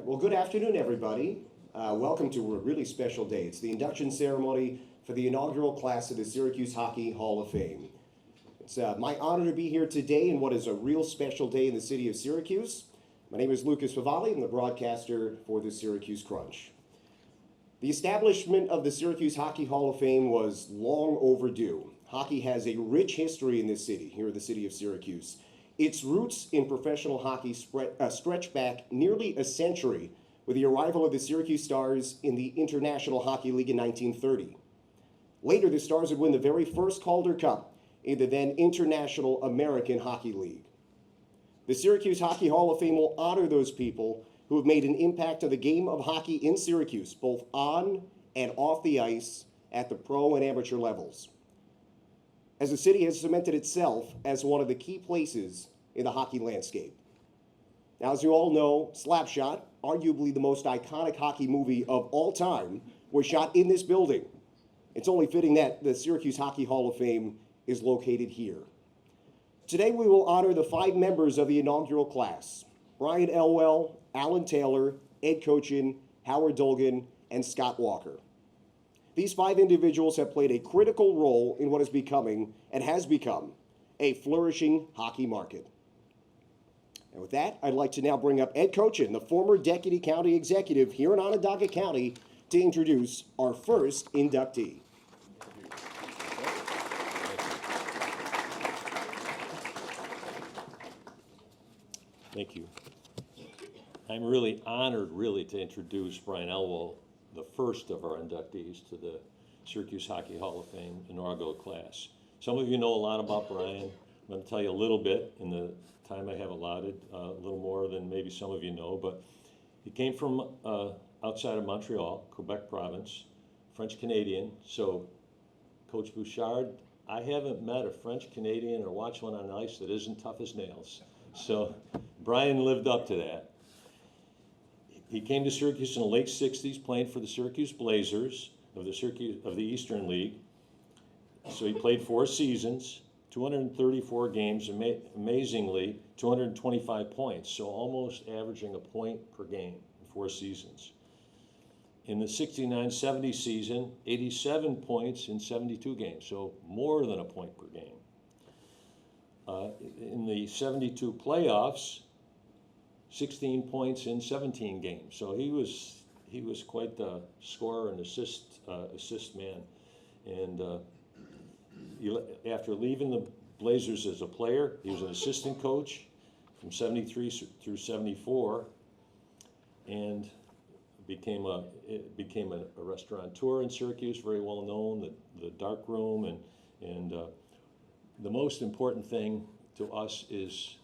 Well, good afternoon, everybody. Welcome to a really special day. It's the induction ceremony for the inaugural class of the Syracuse Hockey Hall of Fame. It's my honor to be here today in what is a real special day in the city of Syracuse. My name is Lucas Favalli. I'm the broadcaster for the Syracuse Crunch. The establishment of the Syracuse Hockey Hall of Fame was long overdue. Hockey has a rich history in this city, here in the city of Syracuse. Its roots in professional hockey stretch back nearly a century with the arrival of the Syracuse Stars in the International Hockey League in 1930. Later, the Stars would win the very first Calder Cup in the then International American Hockey League. The Syracuse Hockey Hall of Fame will honor those people who have made an impact on the game of hockey in Syracuse, both on and off the ice at the pro and amateur levels, as the city has cemented itself as one of the key places in the hockey landscape. Now, as you all know, Slapshot, arguably the most iconic hockey movie of all time, was shot in this building. It's only fitting that the Syracuse Hockey Hall of Fame is located here. Today, we will honor the 5 members of the inaugural class: Brian Elwell, Alan Taylor, Ed Kochian, Howard Dolgon, and Scott Walker. These 5 individuals have played a critical role in what is becoming and has become a flourishing hockey market. And with that, I'd like to now bring up Ed Kochian, the former Deputy County Executive here in Onondaga County, to introduce our first inductee. Thank you. I'm really honored, to introduce Brian Elwell, the first of our inductees to the Syracuse Hockey Hall of Fame inaugural class. Some of you know a lot about Brian. I'm going to tell you a little bit in the time I have allotted, a little more than maybe some of you know, but he came from outside of Montreal, Quebec province, French Canadian. So Coach Bouchard, I haven't met a French Canadian or watched one on ice that isn't tough as nails. So Brian lived up to that. He came to Syracuse in the late 60s, playing for the Syracuse Blazers of the Eastern League. So he played 4 seasons, 234 games, amazingly 225 points, so almost averaging a point per game in 4 seasons. In the 69-70 season, 87 points in 72 games, so more than a point per game. In the 72 playoffs, 16 points in 17 games. So he was quite the scorer and assist man. And after leaving the Blazers as a player, he was an assistant coach from 73 through 74, and became a restaurateur in Syracuse, very well known, the dark room, and the most important thing to us is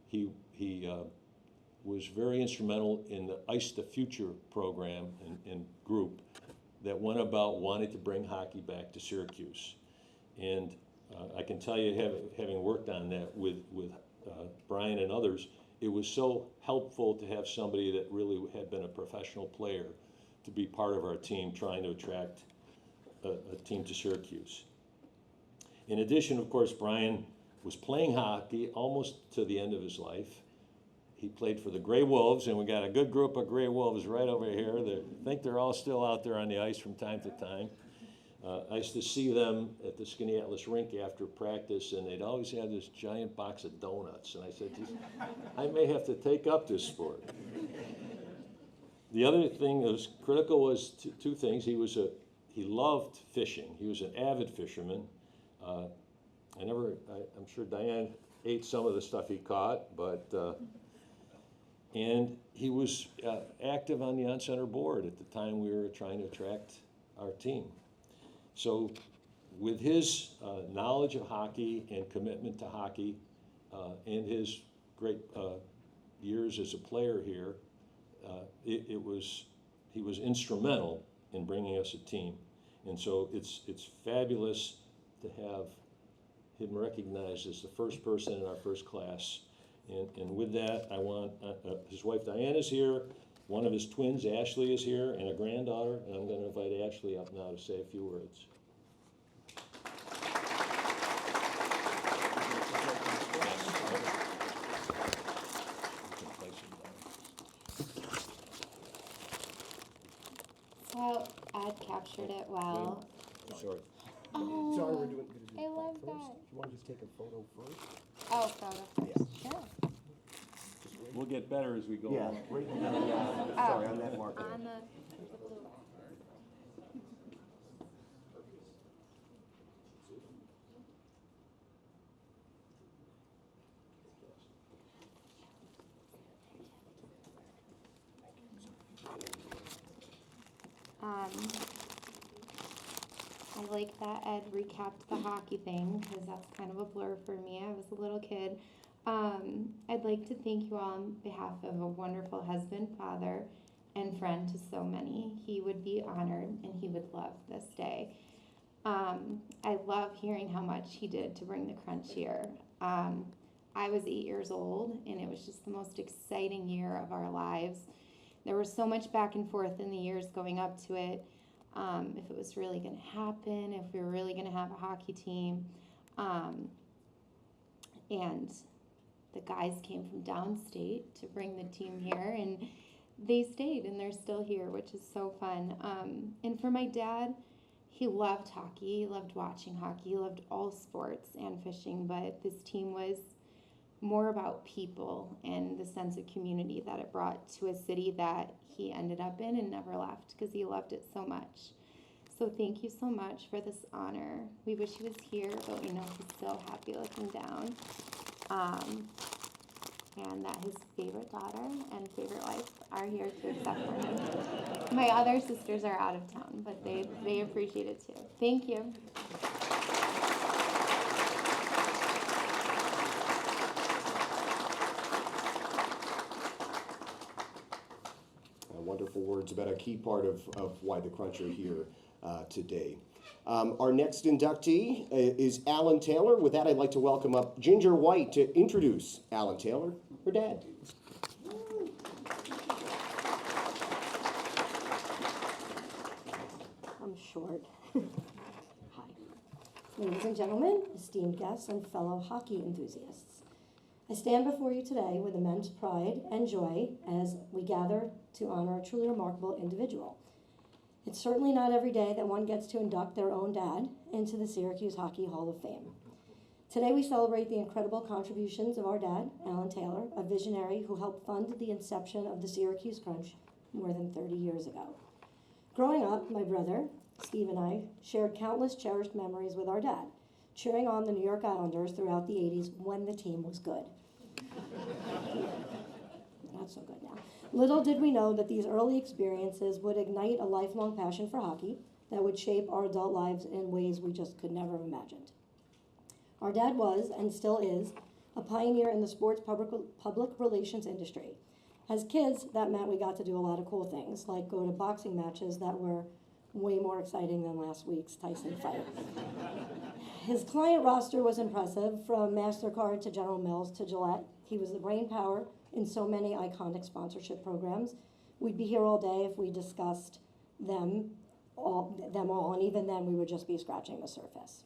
he was very instrumental in the Ice the Future program and group that went about wanting to bring hockey back to Syracuse. And I can tell you, having worked on that with Brian and others, it was so helpful to have somebody that really had been a professional player to be part of our team, trying to attract a team to Syracuse. In addition, of course, Brian was playing hockey almost to the end of his life. He played for the Gray Wolves, and we got a good group of Gray Wolves right over here. I think they're all still out there on the ice from time to time. I used to see them at the Skinny Atlas rink after practice, and they'd always have this giant box of donuts. And I said, I may have to take up this sport. The other thing that was critical was two things. He loved fishing. He was an avid fisherman. I'm sure Diane ate some of the stuff he caught, but and he was active on the on-center board at the time we were trying to attract our team. So with his knowledge of hockey and commitment to hockey and his great years as a player here, he was instrumental in bringing us a team. And so it's fabulous to have him recognized as the first person in our first class. And with that, I want, his wife Diane is here, one of his twins, Ashley, is here, and a granddaughter, and I'm going to invite Ashley up now to say a few words. Well, Ed captured it well. Sorry. Oh, Sorry, we're doing. I love first. that. You want to just take a photo first? Oh, photo first. Sure. We'll get better as we go Yeah, along. right on the, sorry, on that marker. On the blue one. I like that Ed recapped the hockey thing because that's kind of a blur for me. I was a little kid. I'd like to thank you all on behalf of a wonderful husband, father, and friend to so many. He would be honored and he would love this day. I love hearing how much he did to bring the crunch here. I was 8 years old and it was just the most exciting year of our lives. There was so much back and forth in the years going up to it. If it was really going to happen, if we were really going to have a hockey team. And the guys came from downstate to bring the team here, and they stayed, and they're still here, which is so fun. And for my dad, he loved hockey, he loved watching hockey, he loved all sports and fishing, but this team was more about people and the sense of community that it brought to a city that he ended up in and never left because he loved it so much. So thank you so much for this honor. We wish he was here, but we know he's so happy looking down. And that his favorite daughter and favorite wife are here to accept him. My other sisters are out of town, but they appreciate it too. Thank you. Wonderful words about a key part of why the Crunch are here today. Our next inductee is Alan Taylor. With that, I'd like to welcome up Ginger White to introduce Alan Taylor, her dad. I'm short. Hi. Ladies and gentlemen, esteemed guests, and fellow hockey enthusiasts. I stand before you today with immense pride and joy as we gather to honor a truly remarkable individual. It's certainly not every day that one gets to induct their own dad into the Syracuse Hockey Hall of Fame. Today we celebrate the incredible contributions of our dad, Alan Taylor, a visionary who helped fund the inception of the Syracuse Crunch more than 30 years ago. Growing up, my brother, Steve, and I shared countless cherished memories with our dad, cheering on the New York Islanders throughout the 80s when the team was good. Not so good now. Little did we know that these early experiences would ignite a lifelong passion for hockey that would shape our adult lives in ways we just could never have imagined. Our dad was, and still is, a pioneer in the sports public relations industry. As kids, that meant we got to do a lot of cool things, like go to boxing matches that were way more exciting than last week's Tyson fight. His client roster was impressive, from MasterCard to General Mills to Gillette. He was the brain power in so many iconic sponsorship programs. We'd be here all day if we discussed them all, and even then we would just be scratching the surface.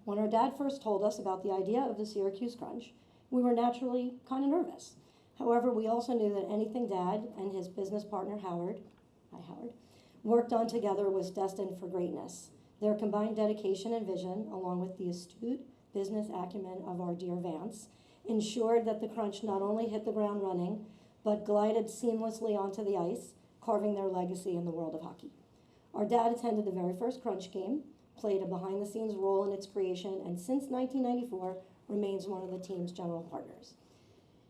When our dad first told us about the idea of the Syracuse Crunch, we were naturally kind of nervous. However, we also knew that anything Dad and his business partner Howard, worked on together was destined for greatness. Their combined dedication and vision, along with the astute business acumen of our dear Vance, ensured that the Crunch not only hit the ground running, but glided seamlessly onto the ice, carving their legacy in the world of hockey. Our dad attended the very first Crunch game, played a behind-the-scenes role in its creation, and since 1994 remains one of the team's general partners.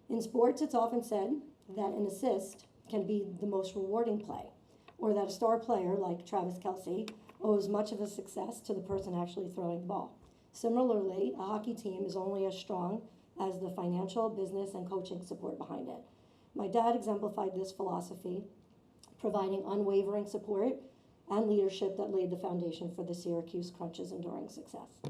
In sports, it's often said that an assist can be the most rewarding play, or that a star player like Travis Kelce owes much of his success to the person actually throwing the ball. Similarly, a hockey team is only as strong as the financial, business, and coaching support behind it. My dad exemplified this philosophy, providing unwavering support and leadership that laid the foundation for the Syracuse Crunch's enduring success.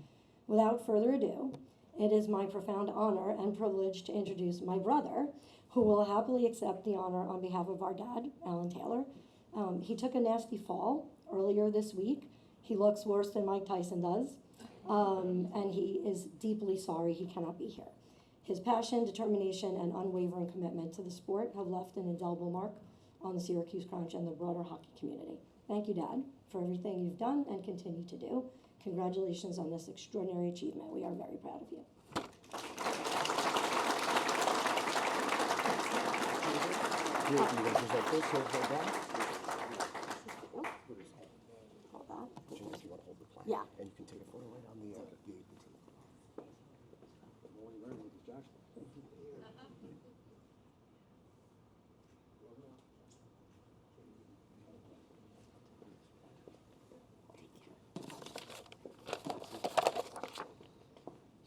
Without further ado, it is my profound honor and privilege to introduce my brother, who will happily accept the honor on behalf of our dad, Alan Taylor. He took a nasty fall earlier this week. He looks worse than Mike Tyson does, and he is deeply sorry he cannot be here. His passion, determination, and unwavering commitment to the sport have left an indelible mark on the Syracuse Crunch and the broader hockey community. Thank you, Dad, for everything you've done and continue to do. Congratulations on this extraordinary achievement. We are very proud of you. You want to present this, hold that? Hold that. Jim, if you want to hold the plaque. Yeah. And you can take a photo right on the table.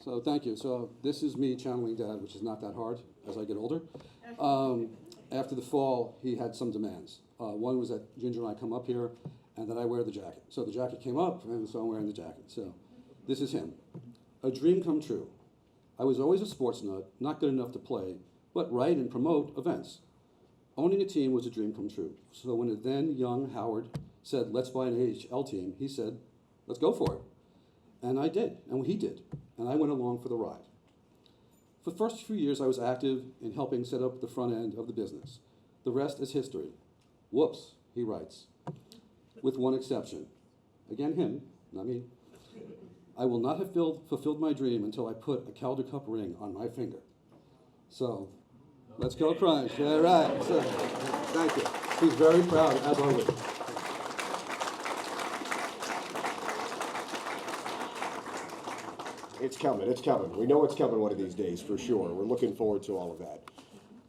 So thank you. So this is me channeling Dad, which is not that hard as I get older. After the fall, he had some demands. One was that Ginger and I come up here and that I wear the jacket. So the jacket came up, and so I'm wearing the jacket. So this is him. A dream come true. I was always a sports nut, not good enough to play, but write and promote events. Owning a team was a dream come true. So when the then young Howard said, let's buy an AHL team, he said, let's go for it. And I did, and he did, and I went along for the ride. For the first few years, I was active in helping set up the front end of the business. The rest is history. Whoops, he writes, with one exception. Again, him, not me. I will not have fulfilled my dream until I put a Calder Cup ring on my finger. So, let's go Crunch. All right, so, thank you. He's very proud, as are we. It's coming, it's coming. We know it's coming one of these days, for sure. We're looking forward to all of that.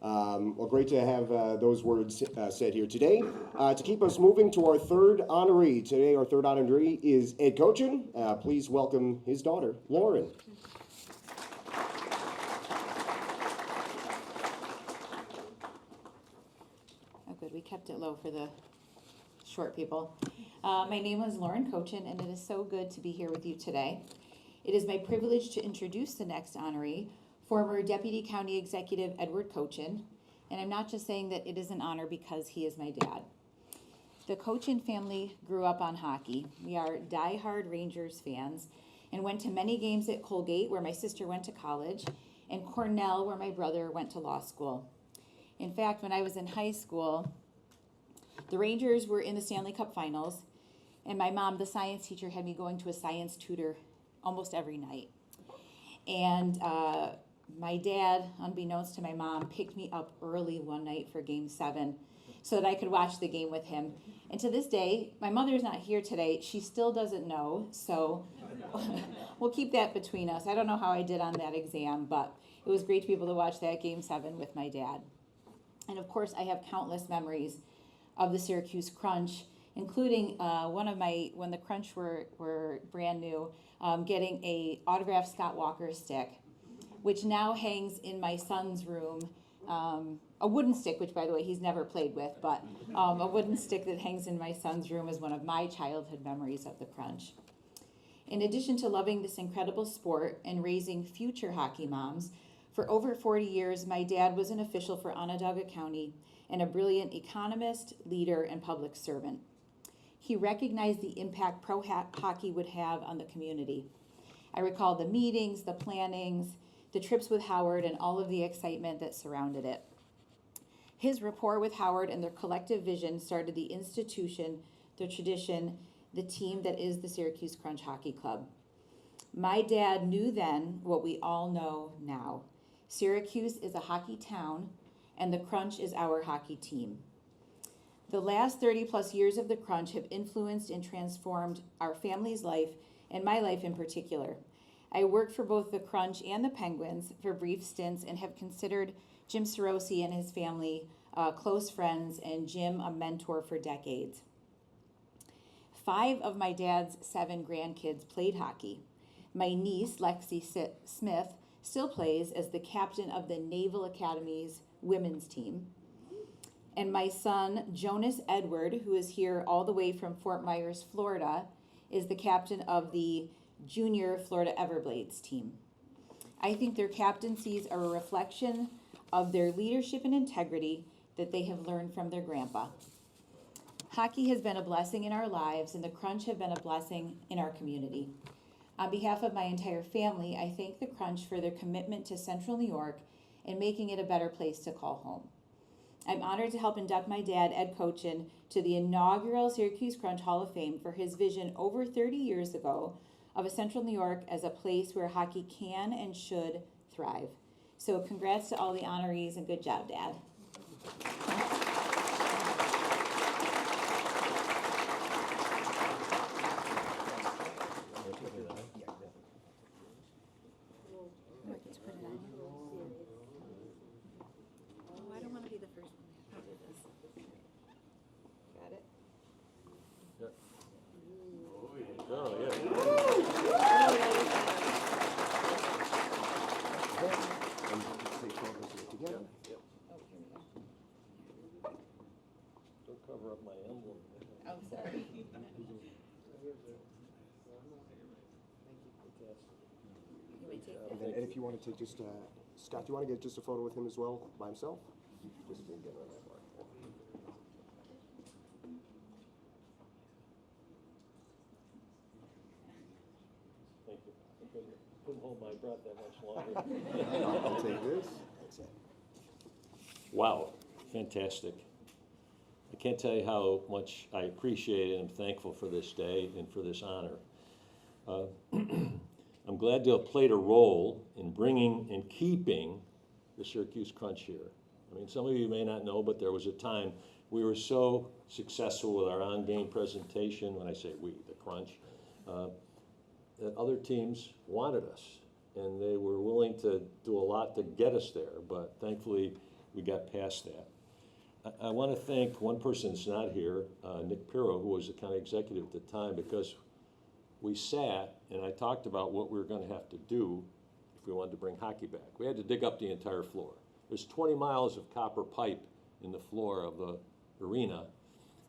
Well, great to have those words said here today. To keep us moving to our third honoree. Today, our third honoree is Ed Kochian. Please welcome his daughter, Lauren. Oh, good. We kept it low for the short people. My name is Lauren Kochian, and it is so good to be here with you today. It is my privilege to introduce the next honoree, former Deputy County Executive Edward Kochian, and I'm not just saying that it is an honor because he is my dad. The Kochian family grew up on hockey. We are diehard Rangers fans and went to many games at Colgate, where my sister went to college, and Cornell, where my brother went to law school. In fact, when I was in high school, the Rangers were in the Stanley Cup Finals, and my mom, the science teacher, had me going to a science tutor almost every night. And my dad, unbeknownst to my mom, picked me up early one night for Game 7 so that I could watch the game with him. And to this day, my mother's not here today. She still doesn't know, so we'll keep that between us. I don't know how I did on that exam, but it was great to be able to watch that Game 7 with my dad. And of course, I have countless memories of the Syracuse Crunch, including when the Crunch were brand new, getting a autographed Scott Walker stick, which now hangs in my son's room. A wooden stick, which by the way he's never played with, but a wooden stick that hangs in my son's room is one of my childhood memories of the Crunch. In addition to loving this incredible sport and raising future hockey moms, for over 40 years, my dad was an official for Onondaga County and a brilliant economist, leader, and public servant. He recognized the impact pro hockey would have on the community. I recall the meetings, the plannings, the trips with Howard, and all of the excitement that surrounded it. His rapport with Howard and their collective vision started the institution, the tradition, the team that is the Syracuse Crunch Hockey Club. My dad knew then what we all know now. Syracuse is a hockey town, and the Crunch is our hockey team. The last 30 plus years of the Crunch have influenced and transformed our family's life, and my life in particular. I worked for both the Crunch and the Penguins for brief stints and have considered Jim Sorosi and his family close friends, and Jim a mentor for decades. 5 of my dad's 7 grandkids played hockey. My niece, Lexi Smith, still plays as the captain of the Naval Academy's women's team. And my son, Jonas Edward, who is here all the way from Fort Myers, Florida, is the captain of the junior Florida Everblades team. I think their captaincies are a reflection of their leadership and integrity that they have learned from their grandpa. Hockey has been a blessing in our lives, and the Crunch have been a blessing in our community. On behalf of my entire family, I thank the Crunch for their commitment to Central New York and making it a better place to call home. I'm honored to help induct my dad, Ed Kochian, to the inaugural Syracuse Crunch Hall of Fame for his vision over 30 years ago of a Central New York as a place where hockey can and should thrive. So congrats to all the honorees and good job, Dad. I don't want to be the first one. I'll do this. Got it? Oh, yeah. Together. Oh, here we go. Don't cover up my emblem. Oh, sorry. You may take that. And if you want to take just, Scott, do you want to get just a photo with him as well, by himself? Just to get on that part. Thank you. I couldn't hold my breath that much longer. I'll take this. That's it. Wow, fantastic. I can't tell you how much I appreciate and am thankful for this day and for this honor. I'm glad to have played a role in bringing and keeping the Syracuse Crunch here. I mean, some of you may not know, but there was a time we were so successful with our on-game presentation, when I say we, the Crunch, that other teams wanted us, and they were willing to do a lot to get us there, but thankfully we got past that. I want to thank one person that's not here, Nick Pirro, who was the county executive at the time, because we sat and I talked about what we were going to have to do if we wanted to bring hockey back. We had to dig up the entire floor. There's 20 miles of copper pipe in the floor of the arena,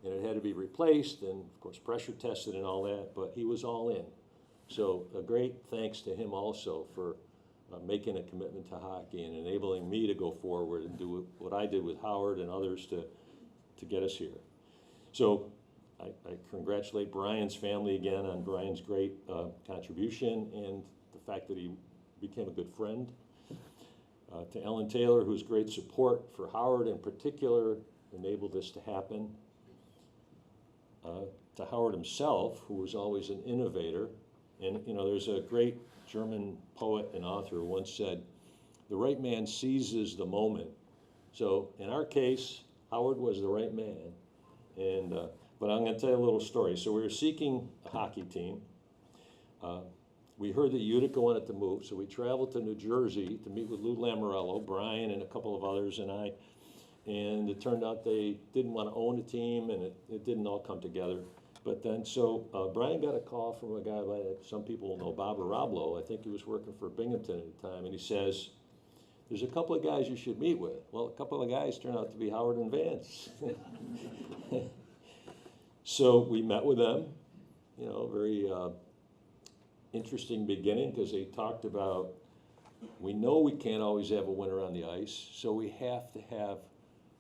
and it had to be replaced and, of course, pressure tested and all that, but he was all in. So a great thanks to him also for making a commitment to hockey and enabling me to go forward and do what I did with Howard and others to get us here. So I congratulate Brian's family again on Brian's great contribution and the fact that he became a good friend. To Ellen Taylor, whose great support for Howard in particular enabled this to happen. To Howard himself, who was always an innovator. And you know, there's a great German poet and author who once said, "The right man seizes the moment." So in our case, Howard was the right man. And but I'm going to tell you a little story. So we were seeking a hockey team. We heard that Utica wanted to move, so we traveled to New Jersey to meet with Lou Lamorello, Brian, and a couple of others, and I. And it turned out they didn't want to own a team, and it didn't all come together. But then, so Brian got a call from a guy by some people will know, Bob Arablo. I think he was working for Binghamton at the time, and he says, "There's a couple of guys you should meet with." Well, a couple of guys turned out to be Howard and Vance. So we met with them, you know, very interesting beginning, because they talked about, we know we can't always have a winner on the ice, so we have to have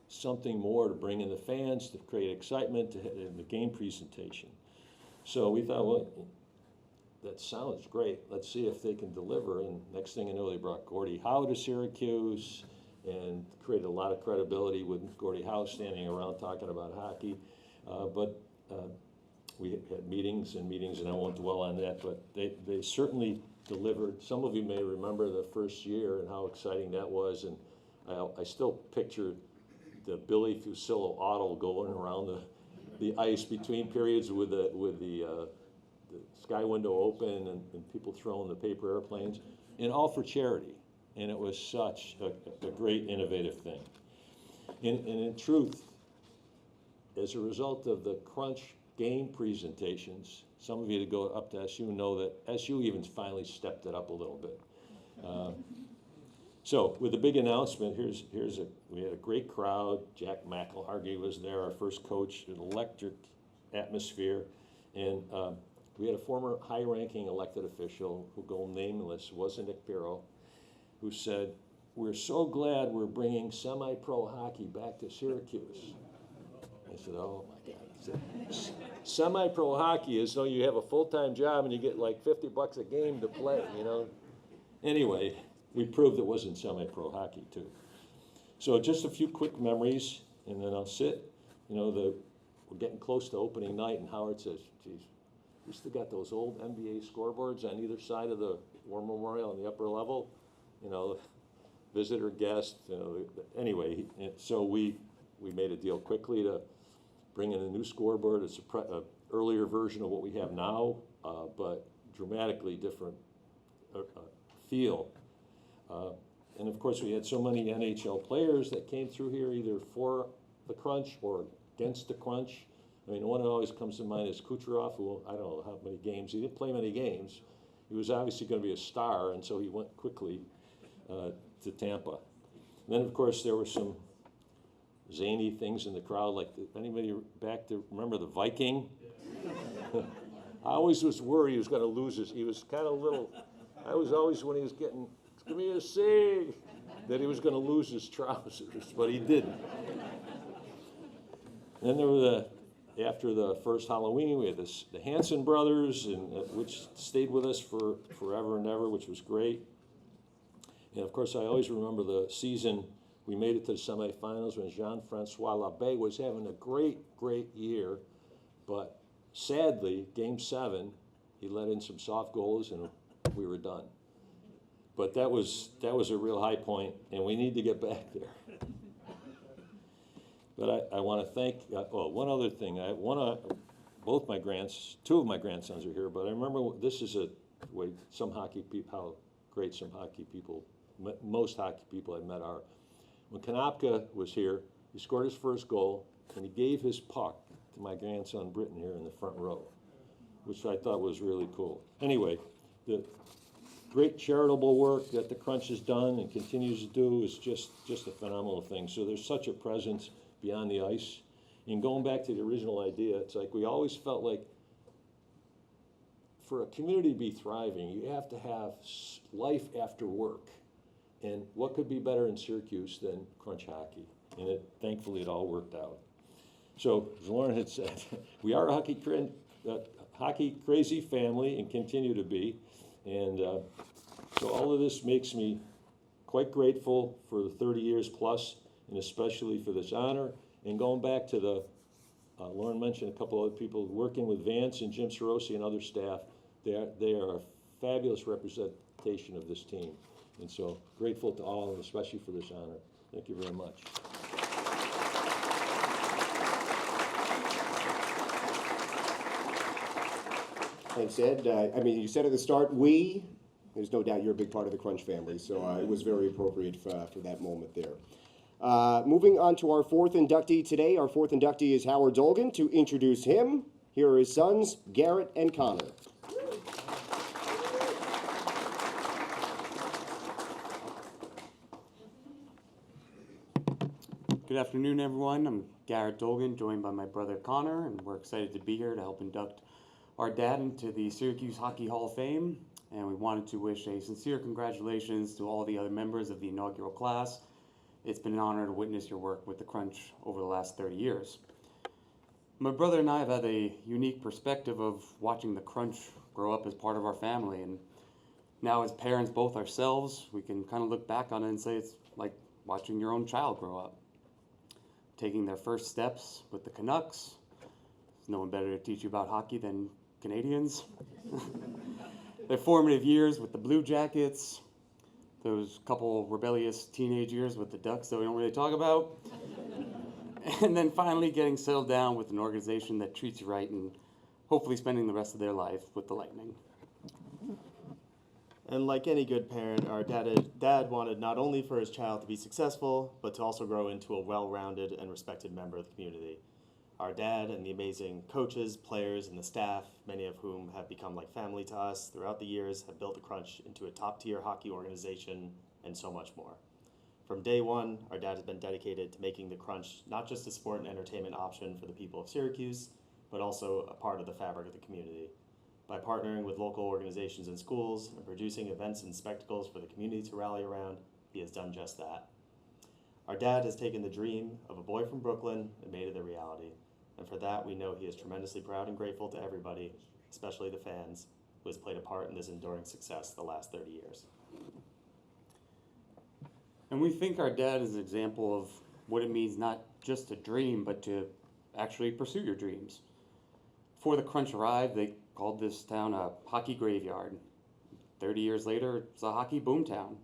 something more to bring in the fans, to create excitement, in the game presentation. So we thought, well, that sounds great. Let's see if they can deliver. And next thing you know, they brought Gordie Howe to Syracuse and created a lot of credibility with Gordie Howe standing around talking about hockey. But we had meetings and meetings, and I won't dwell on that, but they certainly delivered. Some of you may remember the first year and how exciting that was, and I still picture the Billy Fusillo auto going around the ice between periods with the sky window open and people throwing the paper airplanes, and all for charity. And it was such a great innovative thing. And in truth, as a result of the Crunch game presentations, some of you that go up to SU know that SU even finally stepped it up a little bit. So with the big announcement, we had a great crowd. Jack McElhargy was there, our first coach, an electric atmosphere. And we had a former high-ranking elected official who go nameless, wasn't Nick Pirro, who said, "We're so glad we're bringing semi-pro hockey back to Syracuse." I said, "Oh my God." He said, "Semi-pro hockey is though you have a full-time job and you get like $50 a game to play, you know." Anyway, we proved it wasn't semi-pro hockey too. So just a few quick memories, and then I'll sit. You know, we're getting close to opening night, and Howard says, geez, we still got those old NBA scoreboards on either side of the War Memorial on the upper level, you know, visitor, guest, you know. Anyway, so we made a deal quickly to bring in a new scoreboard. It's a earlier version of what we have now, but dramatically different feel. And of course, we had so many NHL players that came through here either for the crunch or against the crunch. I mean, one that always comes to mind is Kucherov, who I don't know how many games. He didn't play many games. He was obviously going to be a star, and so he went quickly to Tampa. And then, of course, there were some zany things in the crowd, like anybody back to remember the Viking? I always was worried he was going to lose his. He was kind of little. I was always, when he was getting, give me a C, that he was going to lose his trousers, but he didn't. Then there were after the first Halloween, we had the Hanson brothers, and which stayed with us for forever and ever, which was great. And of course, I always remember the season we made it to the semifinals when Jean-Francois Labbé was having a great, great year, but sadly, Game 7, he let in some soft goals, and we were done. But that was a real high point, and we need to get back there. But I want to thank, one other thing. Two of my grandsons are here, but I remember this is a way some hockey people, how great some hockey people, most hockey people I've met are. When Konopka was here, he scored his first goal, and he gave his puck to my grandson Britton here in the front row, which I thought was really cool. Anyway, the great charitable work that the Crunch has done and continues to do is just a phenomenal thing. So there's such a presence beyond the ice. And going back to the original idea, it's like we always felt like for a community to be thriving, you have to have life after work. And what could be better in Syracuse than Crunch hockey? And thankfully it all worked out. So as Lauren had said, we are a hockey crazy family and continue to be. And so all of this makes me quite grateful for the 30 years plus, and especially for this honor. And going back to the, Lauren mentioned a couple other people working with Vance and Jim Sorosi and other staff. They are a fabulous representation of this team. And so grateful to all, and especially for this honor. Thank you very much. Thanks, Ed. I mean, you said at the start, there's no doubt you're a big part of the Crunch family, so it was very appropriate for that moment there. Moving on to our fourth inductee today. Our fourth inductee is Howard Dolgon. To introduce him, here are his sons, Garrett and Connor. Good afternoon, everyone. I'm Garrett Dolgon, joined by my brother Connor, and we're excited to be here to help induct our dad into the Syracuse Hockey Hall of Fame. And we wanted to wish a sincere congratulations to all the other members of the inaugural class. It's been an honor to witness your work with the Crunch over the last 30 years. My brother and I have had a unique perspective of watching the Crunch grow up as part of our family. And now as parents, both ourselves, we can kind of look back on it and say it's like watching your own child grow up. Taking their first steps with the Canucks. There's no one better to teach you about hockey than Canadians. Their formative years with the Blue Jackets. Those couple rebellious teenage years with the Ducks that we don't really talk about. And then finally getting settled down with an organization that treats you right and hopefully spending the rest of their life with the Lightning. And like any good parent, our dad wanted not only for his child to be successful, but to also grow into a well-rounded and respected member of the community. Our dad and the amazing coaches, players, and the staff, many of whom have become like family to us throughout the years, have built the Crunch into a top-tier hockey organization and so much more. From day one, our dad has been dedicated to making the Crunch not just a sport and entertainment option for the people of Syracuse, but also a part of the fabric of the community. By partnering with local organizations and schools and producing events and spectacles for the community to rally around, he has done just that. Our dad has taken the dream of a boy from Brooklyn and made it a reality. And for that, we know he is tremendously proud and grateful to everybody, especially the fans, who has played a part in this enduring success the last 30 years. And we think our dad is an example of what it means not just to dream, but to actually pursue your dreams. Before the crunch arrived, they called this town a hockey graveyard. 30 years later, it's a hockey boomtown.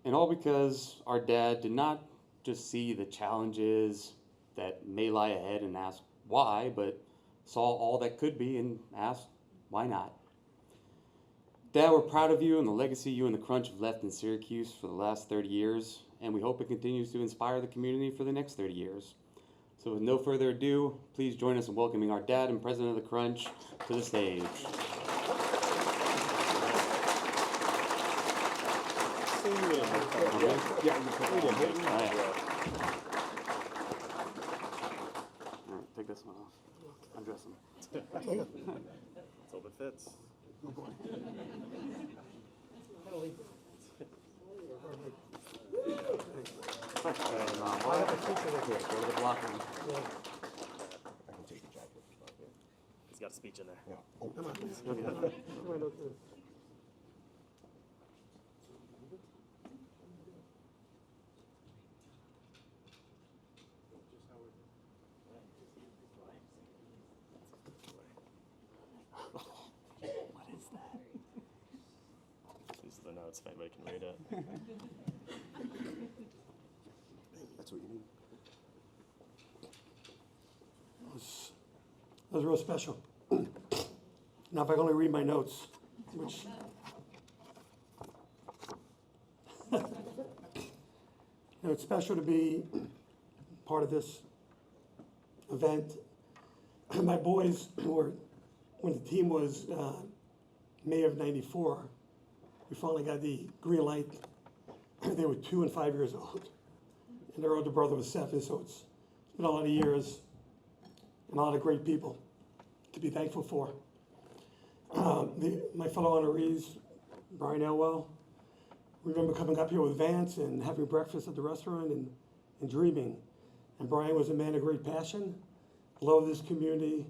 And all because our dad did not just see the challenges that may lie ahead and ask why, but saw all that could be and asked, why not? Dad, we're proud of you and the legacy you and the Crunch have left in Syracuse for the last 30 years, and we hope it continues to inspire the community for the next 30 years. So with no further ado, please join us in welcoming our dad and president of the Crunch to the stage. All right, take this one off. Undress him. Let's hope it fits. I have a picture right here. Go to the block room. I can take the jacket. He's got a speech in there. Yeah. Oh, come on. These are the notes if anybody can read it. That's what you need. That was real special. Now, if I can only read my notes, which it's special to be part of this event. My boys were, when the team was May of '94, we finally got the green light. They were 2 and 5 years old, and their older brother was 7. So it's been a lot of years and a lot of great people to be thankful for. My fellow honorees, Brian Elwell, remember coming up here with Vance and having breakfast at the restaurant and dreaming. And Brian was a man of great passion, loved this community,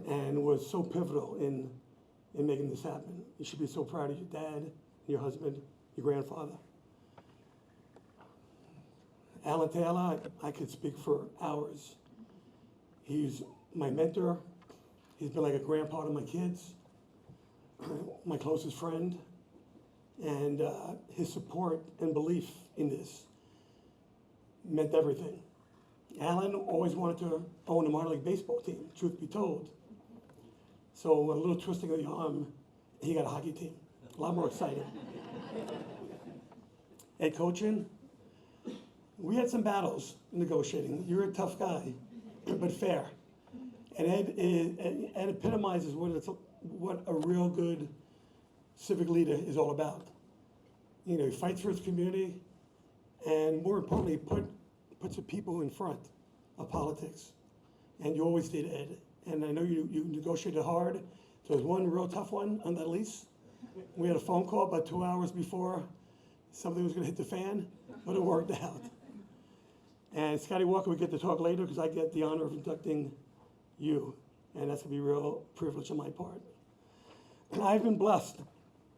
and was so pivotal in making this happen. You should be so proud of your dad, your husband, your grandfather. Alan Taylor, I could speak for hours. He's my mentor. He's been like a grandpa to my kids, my closest friend, and his support and belief in this meant everything. Alan always wanted to own a minor league baseball team, truth be told. So a little twisting of the arm, he got a hockey team. A lot more exciting. Ed Kochian, we had some battles negotiating. You're a tough guy, but fair. And Ed epitomizes what a real good civic leader is all about. You know, he fights for his community, and more importantly, puts the people in front of politics. And you always did, Ed. And I know you negotiated hard. So there was one real tough one on that lease. We had a phone call about 2 hours before something was going to hit the fan, but it worked out. And Scotty Walker, we get to talk later because I get the honor of inducting you, and that's going to be a real privilege on my part. And I've been blessed.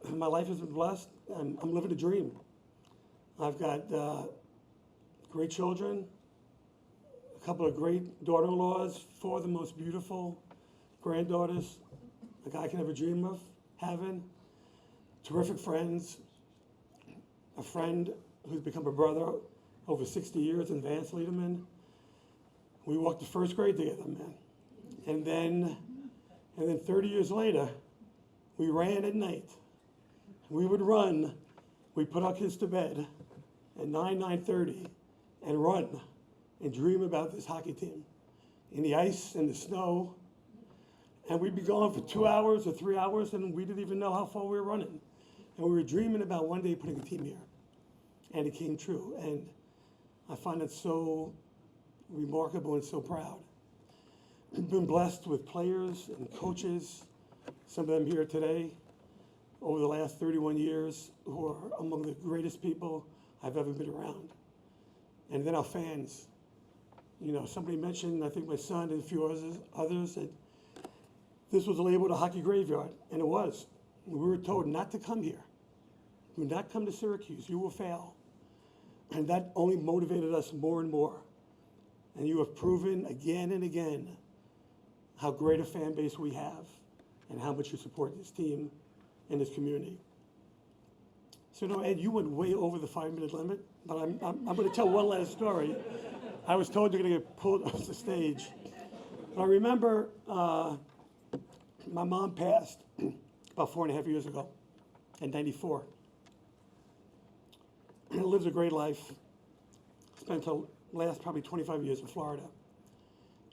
My life has been blessed. I'm living a dream. I've got great children, a couple of great daughter-in-laws, 4 of the most beautiful granddaughters a guy can ever dream of having, terrific friends, a friend who's become a brother over 60 years in Vance Liederman. We walked to first grade together, man. And then 30 years later, we ran at night. We would run. We'd put our kids to bed at 9:30, and run and dream about this hockey team in the ice and the snow. And we'd be gone for 2 hours or 3 hours, and we didn't even know how far we were running. And we were dreaming about one day putting a team here. And it came true. And I find it so remarkable and so proud. I've been blessed with players and coaches, some of them here today, over the last 31 years, who are among the greatest people I've ever been around. And then our fans. You know, somebody mentioned, I think my son and a few others, that this was labeled a hockey graveyard, and it was. We were told not to come here, do not come to Syracuse, you will fail. And that only motivated us more and more. And you have proven again and again how great a fan base we have and how much you support this team and this community. So, Ed, you went way over the 5-minute limit, but I'm going to tell one last story. I was told you're going to get pulled off the stage. But I remember my mom passed about 4.5 years ago in '94. Lives a great life. Spent the last probably 25 years in Florida.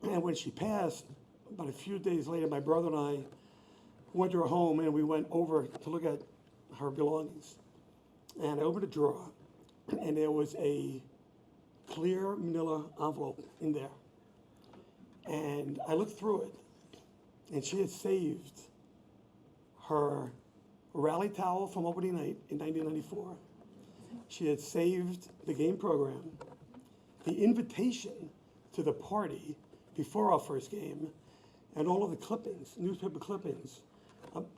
And when she passed, about a few days later, my brother and I went to her home and we went over to look at her belongings. And I opened a drawer and there was a clear manila envelope in there. And I looked through it and she had saved her rally towel from opening night in 1994. She had saved the game program, the invitation to the party before our first game, and all of the clippings, newspaper clippings,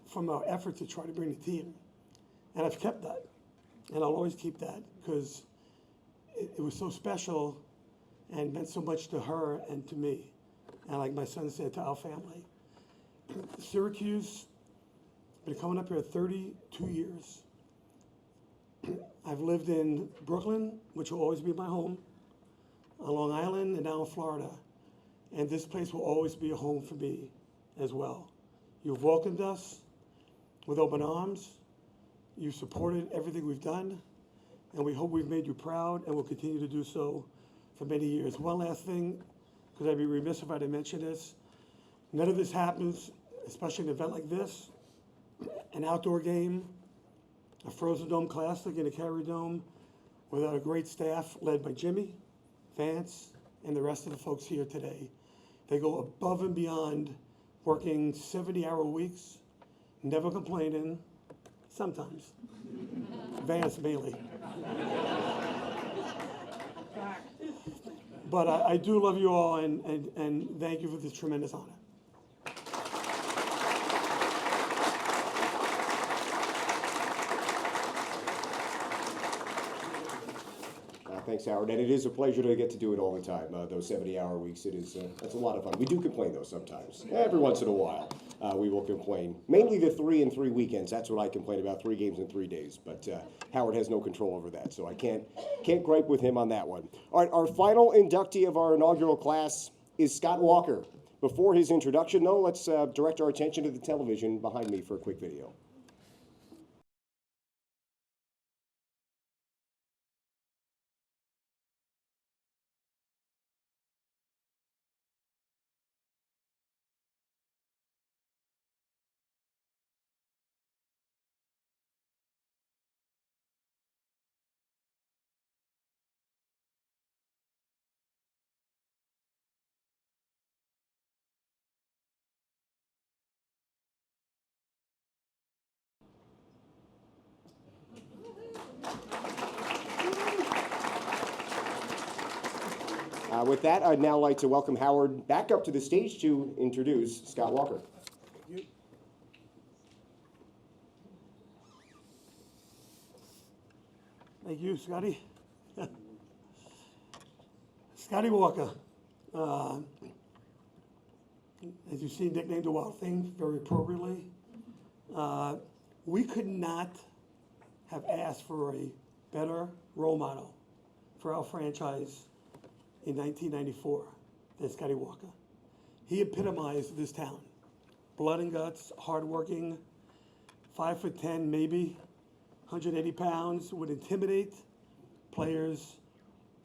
from our effort to try to bring the team. And I've kept that, and I'll always keep that, because it was so special and meant so much to her and to me, and like my son said, to our family. Syracuse, been coming up here 32 years. I've lived in Brooklyn, which will always be my home, on Long Island, and now in Florida. And this place will always be a home for me as well. You've welcomed us with open arms. You've supported everything we've done. And we hope we've made you proud and will continue to do so for many years. One last thing, because I'd be remiss if I didn't mention this. None of this happens, especially an event like this, an outdoor game, a Frozen Dome Classic in a Carry Dome, without a great staff led by Jimmy, Vance, and the rest of the folks here today. They go above and beyond, working 70-hour weeks, never complaining, sometimes. Vance mainly. But I do love you all, and thank you for this tremendous honor. Thanks, Howard. And it is a pleasure to get to do it all the time. Those 70-hour weeks, that's a lot of fun. We do complain, though, sometimes. Every once in a while, we will complain. Mainly the 3 and 3 weekends. That's what I complain about, 3 games in 3 days. But Howard has no control over that, so I can't gripe with him on that one. All right, our final inductee of our inaugural class is Scott Walker. Before his introduction, though, let's direct our attention to the television behind me for a quick video. With that, I'd now like to welcome Howard back up to the stage to introduce Scott Walker. Thank you. Thank you, Scotty. Scotty Walker. As you see, nicknamed the Wild Thing very appropriately. We could not have asked for a better role model for our franchise in 1994 than Scotty Walker. He epitomized this town. Blood and guts, hardworking, 5'10", maybe, 180 pounds, would intimidate players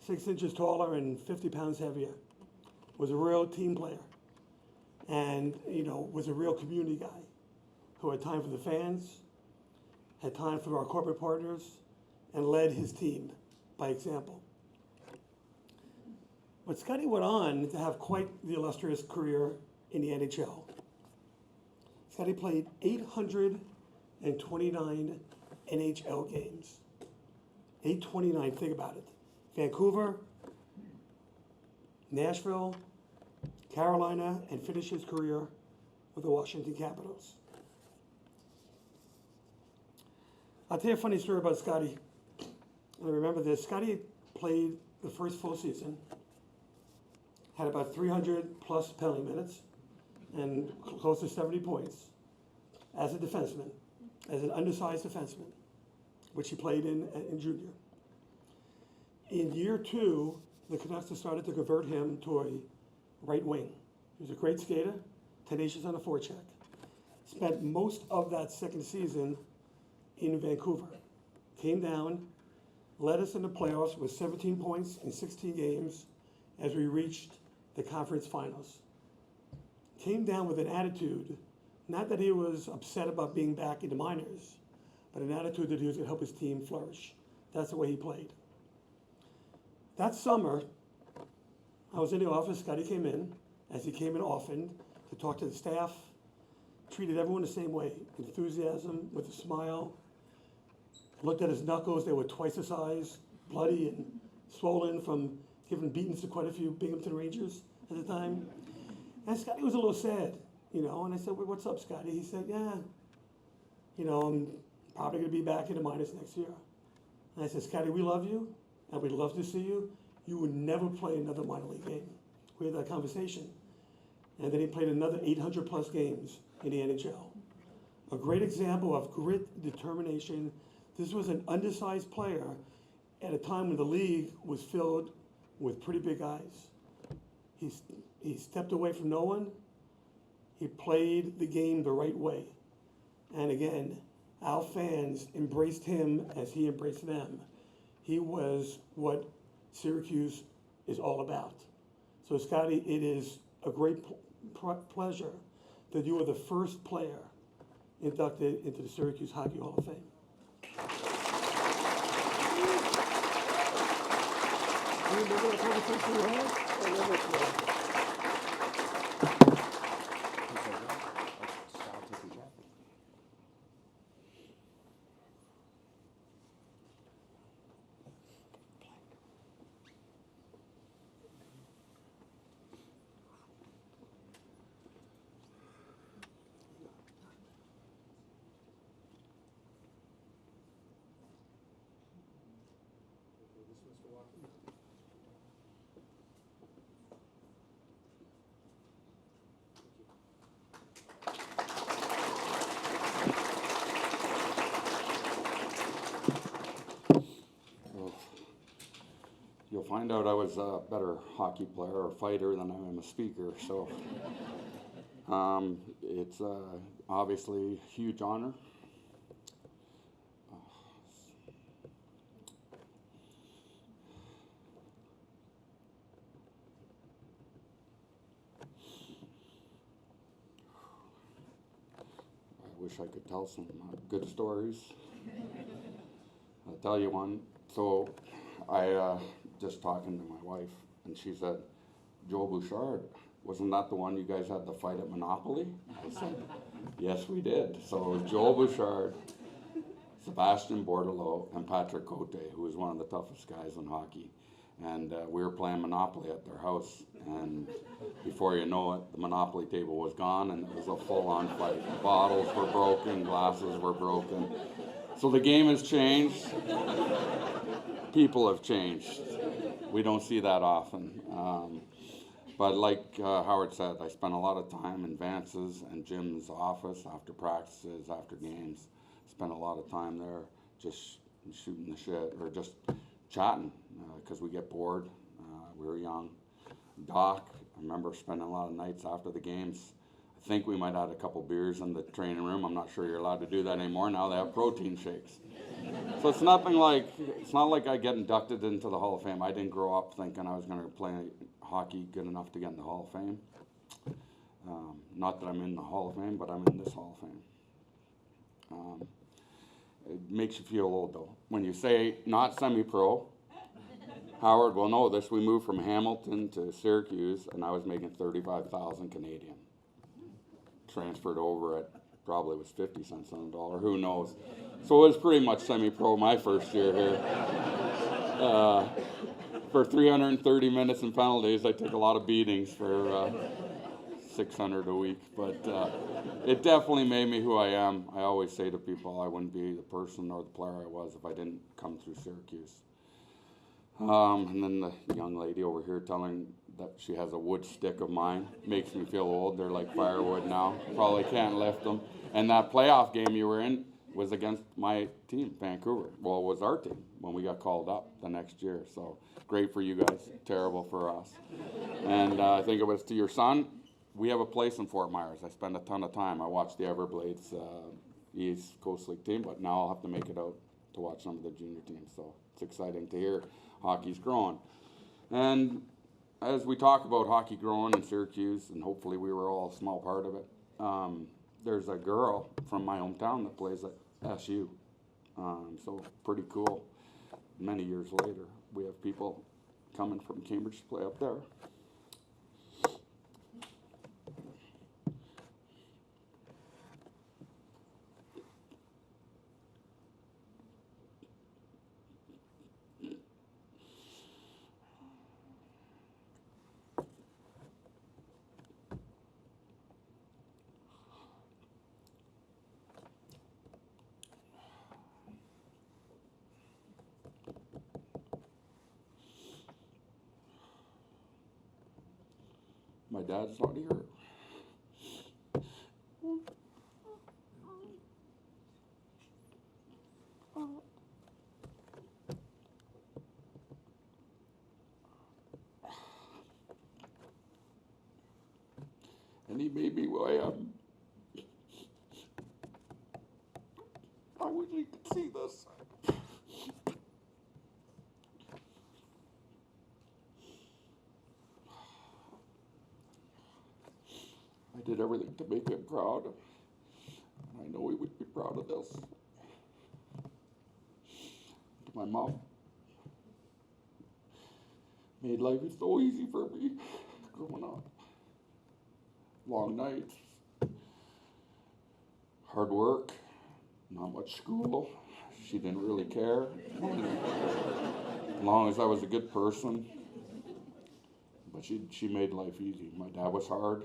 6 inches taller and 50 pounds heavier. Was a real team player. And, was a real community guy who had time for the fans, had time for our corporate partners, and led his team by example. But Scotty went on to have quite the illustrious career in the NHL. Scotty played 829 NHL games. 829, think about it. Vancouver, Nashville, Carolina, and finished his career with the Washington Capitals. I'll tell you a funny story about Scotty. I remember this. Scotty played the first full season, had about 300 plus penalty minutes, and close to 70 points as a defenseman, as an undersized defenseman, which he played in junior. In year 2, the Canucks started to convert him to a right wing. He was a great skater, tenacious on a forecheck. Spent most of that second season in Vancouver. Came down, led us in the playoffs with 17 points in 16 games as we reached the conference finals. Came down with an attitude, not that he was upset about being back in the minors, but an attitude that he was going to help his team flourish. That's the way he played. That summer, I was in the office. Scotty came in, as he came in often, to talk to the staff. Treated everyone the same way. Enthusiasm, with a smile. Looked at his knuckles. They were twice the size, bloody and swollen from giving beatings to quite a few Binghamton Rangers at the time. And Scotty was a little sad, and I said, well, what's up, Scotty? He said, yeah, I'm probably going to be back in the minors next year. And I said, Scotty, we love you, and we'd love to see you. You would never play another minor league game. We had that conversation. And then he played another 800 plus games in the NHL. A great example of grit, determination. This was an undersized player at a time when the league was filled with pretty big guys. He stepped away from no one. He played the game the right way. And again, our fans embraced him as he embraced them. He was what Syracuse is all about. So Scotty, it is a great pleasure that you were the first player inducted into the Syracuse Hockey Hall of Fame. Do you remember that conversation you had? I remember it well. You'll find out I was a better hockey player or fighter than I am a speaker, so it's obviously a huge honor. I wish I could tell some good stories. I'll tell you one. So I just talking to my wife, and she said, Joe Bouchard, wasn't that the one you guys had the fight at Monopoly? I said, yes, we did. So it was Joe Bouchard, Sebastian Bordelot, and Patrick Cote, who was one of the toughest guys in hockey. And we were playing Monopoly at their house, and before you know it, the Monopoly table was gone, and it was a full-on fight. Bottles were broken, glasses were broken. So the game has changed. People have changed. We don't see that often. But like Howard said, I spent a lot of time in Vance's and Jim's office after practices, after games. Spent a lot of time there just shooting the shit or just chatting because we get bored. We were young. Doc, I remember spending a lot of nights after the games. I think we might have had a couple beers in the training room. I'm not sure you're allowed to do that anymore. Now they have protein shakes. So it's not like I get inducted into the Hall of Fame. I didn't grow up thinking I was going to play hockey good enough to get in the Hall of Fame. Not that I'm in the Hall of Fame, but I'm in this Hall of Fame. It makes you feel old, though. When you say not semi-pro, Howard will know this. We moved from Hamilton to Syracuse, and I was making 35,000 Canadian. Transferred over at probably was 50 cents on the dollar. Who knows? So it was pretty much semi-pro my first year here. For 330 minutes and penalties, I took a lot of beatings for 600 a week, but it definitely made me who I am. I always say to people I wouldn't be the person or the player I was if I didn't come through Syracuse. And then the young lady over here telling that she has a wood stick of mine makes me feel old. They're like firewood now. Probably can't lift them. And that playoff game you were in was against my team, Vancouver. Well, it was our team when we got called up the next year. So great for you guys, terrible for us. And I think it was to your son. We have a place in Fort Myers. I spend a ton of time. I watch the Everblades East Coast League team, but now I'll have to make it out to watch some of the junior teams. So it's exciting to hear hockey's growing. And as we talk about hockey growing in Syracuse, and hopefully we were all a small part of it, there's a girl from my hometown that plays at SU. So pretty cool. Many years later, we have people coming from Cambridge to play up there. My dad's not here. And he made me who I am. I wish you could see this. I did everything to make him proud. I know he would be proud of this. To my mom, made life so easy for me growing up. Long nights, hard work, not much school. She didn't really care. As long as I was a good person. But she made life easy. My dad was hard,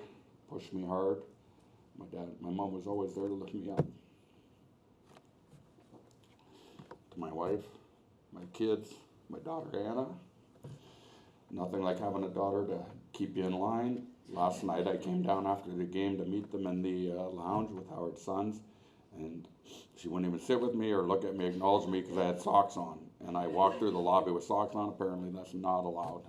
pushed me hard. My mom was always there to lift me up. To my wife, my kids, my daughter Anna. Nothing like having a daughter to keep you in line. Last night I came down after the game to meet them in the lounge with Howard's sons, and she wouldn't even sit with me or look at me, acknowledge me because I had socks on. And I walked through the lobby with socks on. Apparently that's not allowed.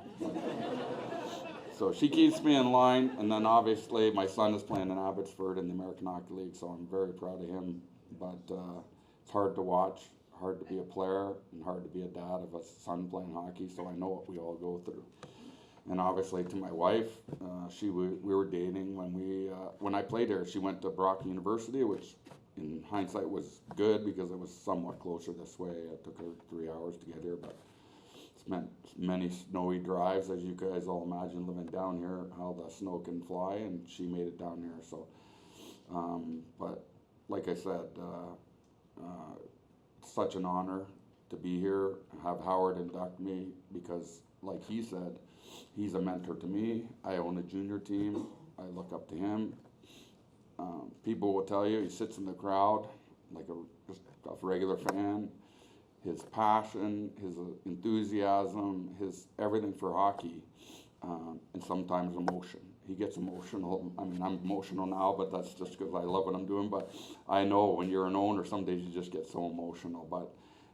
So she keeps me in line, and then obviously my son is playing in Abbotsford in the American Hockey League, so I'm very proud of him. But it's hard to watch, hard to be a player, and hard to be a dad of a son playing hockey, so I know what we all go through. And obviously to my wife, we were dating when I played here. She went to Brock University, which in hindsight was good because it was somewhat closer this way. It took her 3 hours to get here, but it's meant many snowy drives, as you guys all imagine living down here, how the snow can fly, and she made it down here. So, but like I said, such an honor to be here, have Howard induct me because, like he said, he's a mentor to me. I own a junior team. I look up to him. People will tell you he sits in the crowd like just a regular fan. His passion, his enthusiasm, his everything for hockey, and sometimes emotion. He gets emotional. I mean, I'm emotional now, but that's just because I love what I'm doing. But I know when you're an owner, some days you just get so emotional. But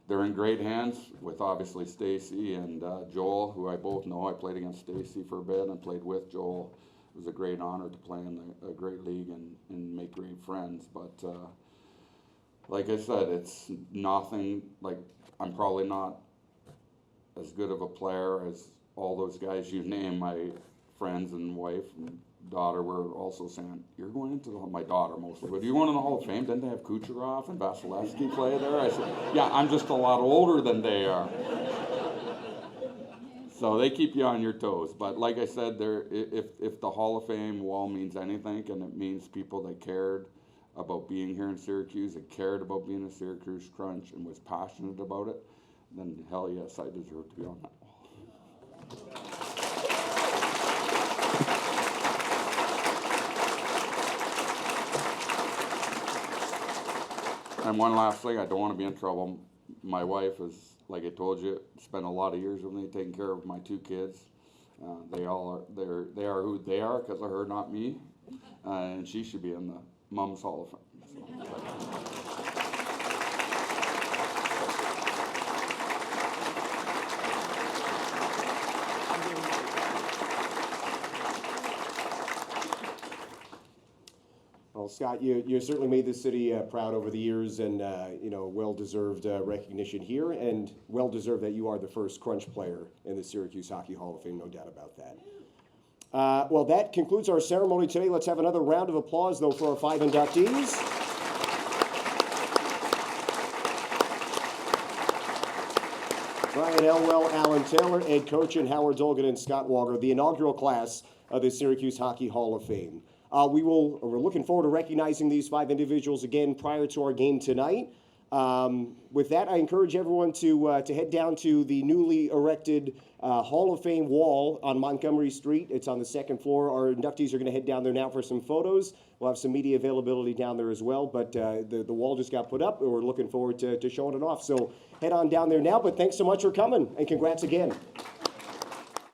they're in great hands with obviously Stacy and Joel, who I both know. I played against Stacy for a bit and played with Joel. It was a great honor to play in a great league and make great friends. But like I said, it's nothing like I'm probably not as good of a player as all those guys you name. My friends and wife and daughter were also saying, "You're going into my daughter mostly, but you going in the Hall of Fame? Didn't they have Kucherov and Vasilevsky play there?" I said, "Yeah, I'm just a lot older than they are." So they keep you on your toes. But like I said, if the Hall of Fame wall means anything, and it means people that cared about being here in Syracuse and cared about being a Syracuse Crunch and was passionate about it, then hell yes, I deserve to be on that wall. And one last thing, I don't want to be in trouble. My wife is, like I told you, spent a lot of years with me taking care of my 2 kids. They are who they are because of her, not me. And she should be in the Mom's Hall of Fame. Well, Scott, you certainly made this city proud over the years, and well-deserved recognition here, and well-deserved that you are the first Crunch player in the Syracuse Hockey Hall of Fame, no doubt about that. Well, that concludes our ceremony today. Let's have another round of applause, though, for our 5 inductees. Brian Elwell, Alan Taylor, Ed Kochian, Howard Dolgon, and Scott Walker, the inaugural class of the Syracuse Hockey Hall of Fame. We're looking forward to recognizing these 5 individuals again prior to our game tonight. With that, I encourage everyone to head down to the newly erected Hall of Fame wall on Montgomery Street. It's on the 2nd floor. Our inductees are going to head down there now for some photos. We'll have some media availability down there as well, but the wall just got put up, and we're looking forward to showing it off. So head on down there now, but thanks so much for coming, and congrats again.